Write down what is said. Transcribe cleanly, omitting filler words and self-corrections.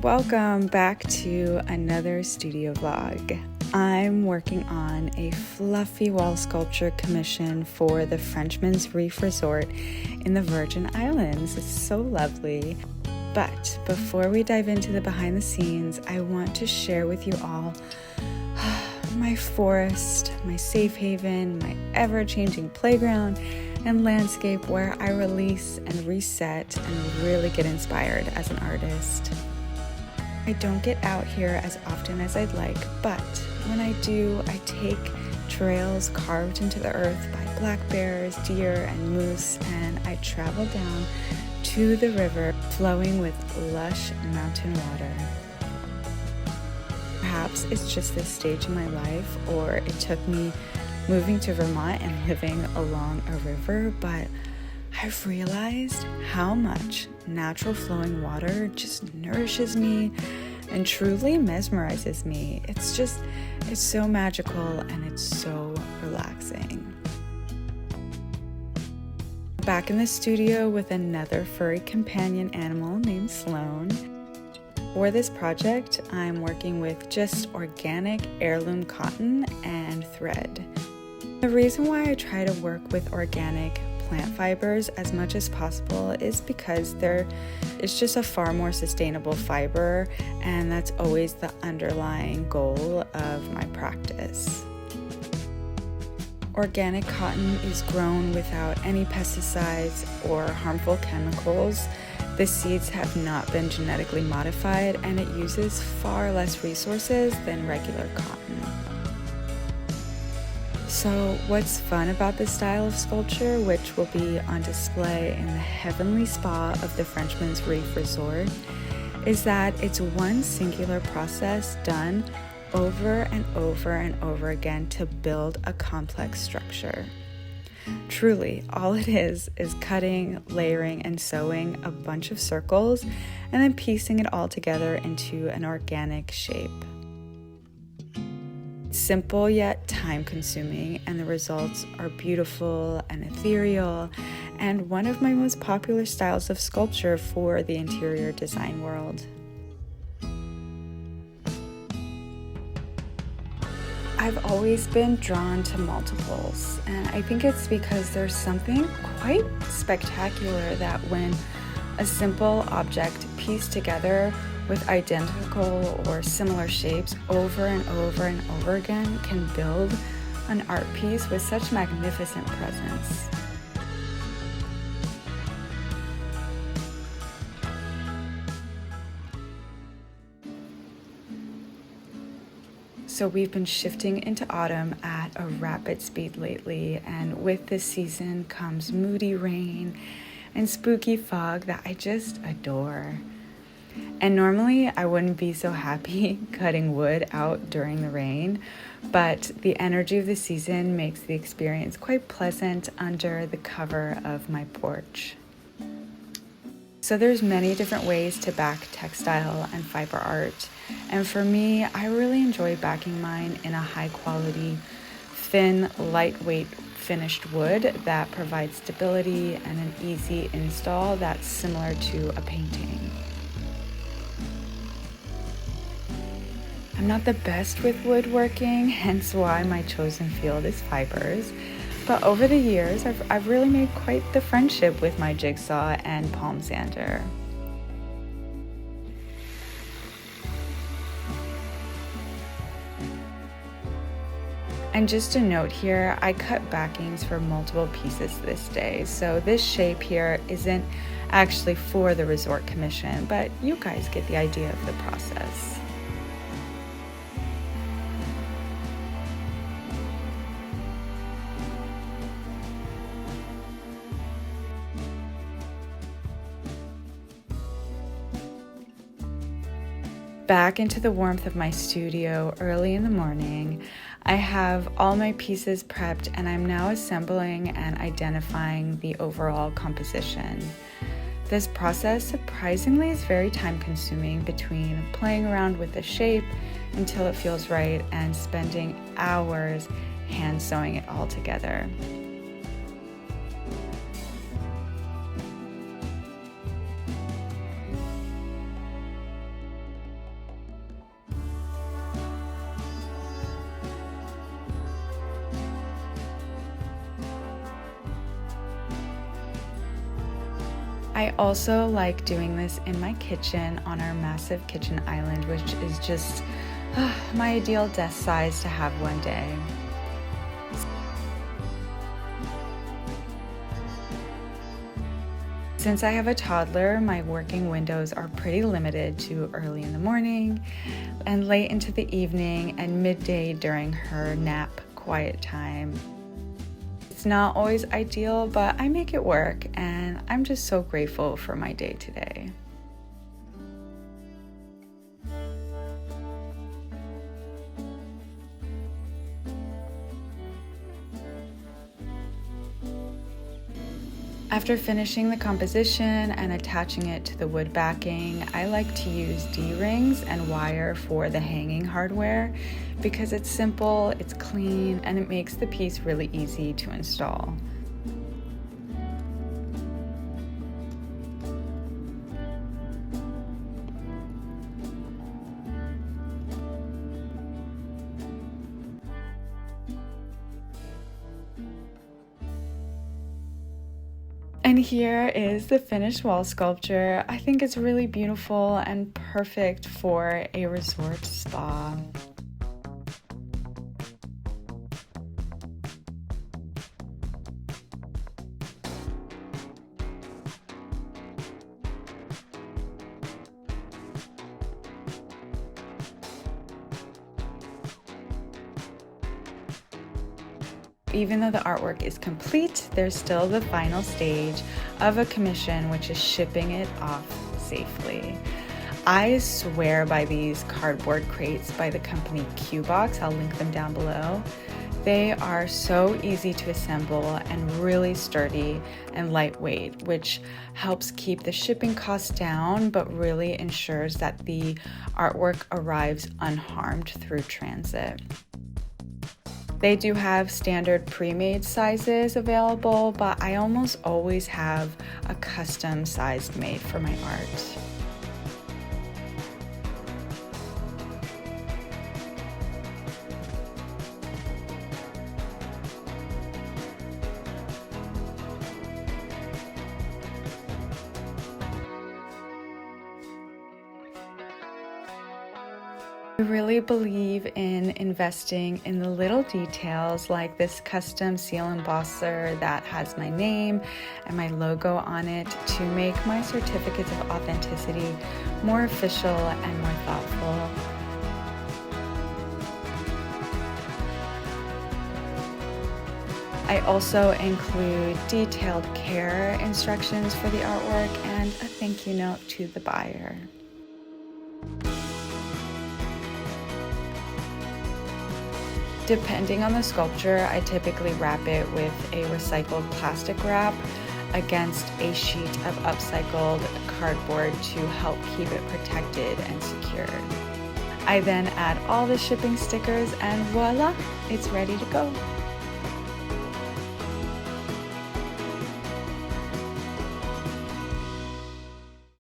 Welcome back to another studio vlog. I'm working on a fluffy wall sculpture commission for the Frenchman's Reef Resort in the Virgin Islands. It's so lovely. But before we dive into the behind the scenes, I want to share with you all my forest, my safe haven, my ever-changing playground, and landscape where I release and reset and really get inspired as an artist. I don't get out here as often as I'd like, but when I do, I take trails carved into the earth by black bears, deer, and moose, and I travel down to the river flowing with lush mountain water. Perhaps it's just this stage in my life, or it took me moving to Vermont and living along a river, but I've realized how much natural flowing water just nourishes me and truly mesmerizes me. It's so magical and it's so relaxing. Back in the studio with another furry companion animal named Sloan. For this project, I'm working with just organic heirloom cotton and thread. The reason why I try to work with organic plant fibers as much as possible is because it's just a far more sustainable fiber, and that's always the underlying goal of my practice. Organic cotton is grown without any pesticides or harmful chemicals. The seeds have not been genetically modified, and it uses far less resources than regular cotton. So what's fun about this style of sculpture, which will be on display in the heavenly spa of the Frenchman's Reef Resort, is that it's one singular process done over and over and over again to build a complex structure. Truly, all it is cutting, layering, and sewing a bunch of circles and then piecing it all together into an organic shape. Simple yet time-consuming, and the results are beautiful and ethereal, and one of my most popular styles of sculpture for the interior design world. I've always been drawn to multiples, and I think it's because there's something quite spectacular that when a simple object pieced together with identical or similar shapes over and over and over again can build an art piece with such magnificent presence. So we've been shifting into autumn at a rapid speed lately, and with this season comes moody rain and spooky fog that I just adore. And normally I wouldn't be so happy cutting wood out during the rain, but the energy of the season makes the experience quite pleasant under the cover of my porch. So there's many different ways to back textile and fiber art, and for me, I really enjoy backing mine in a high quality, thin, lightweight finished wood that provides stability and an easy install that's similar to a painting. I'm not the best with woodworking, hence why my chosen field is fibers, but over the years I've really made quite the friendship with my jigsaw and palm sander. And just a note here, I cut backings for multiple pieces this day, so this shape here isn't actually for the resort commission, but you guys get the idea of the process. Back into the warmth of my studio early in the morning. I have all my pieces prepped, and I'm now assembling and identifying the overall composition. This process surprisingly is very time consuming, between playing around with the shape until it feels right and spending hours hand sewing it all together. I also like doing this in my kitchen on our massive kitchen island, which is just my ideal desk size to have one day. Since I have a toddler, my working windows are pretty limited to early in the morning and late into the evening and midday during her nap quiet time. It's not always ideal, but I make it work, and I'm just so grateful for my day today. After finishing the composition and attaching it to the wood backing, I like to use D-rings and wire for the hanging hardware because it's simple, it's clean, and it makes the piece really easy to install. And here is the finished wall sculpture. I think it's really beautiful and perfect for a resort spa. Even though the artwork is complete, there's still the final stage of a commission, which is shipping it off safely. I swear by these cardboard crates by the company Q-Box. I'll link them down below. They are so easy to assemble and really sturdy and lightweight, which helps keep the shipping costs down, but really ensures that the artwork arrives unharmed through transit. They do have standard pre-made sizes available, but I almost always have a custom size made for my art. I really believe in investing in the little details like this custom seal embosser that has my name and my logo on it to make my certificates of authenticity more official and more thoughtful. I also include detailed care instructions for the artwork and a thank you note to the buyer. Depending on the sculpture, I typically wrap it with a recycled plastic wrap against a sheet of upcycled cardboard to help keep it protected and secured. I then add all the shipping stickers and voila, it's ready to go.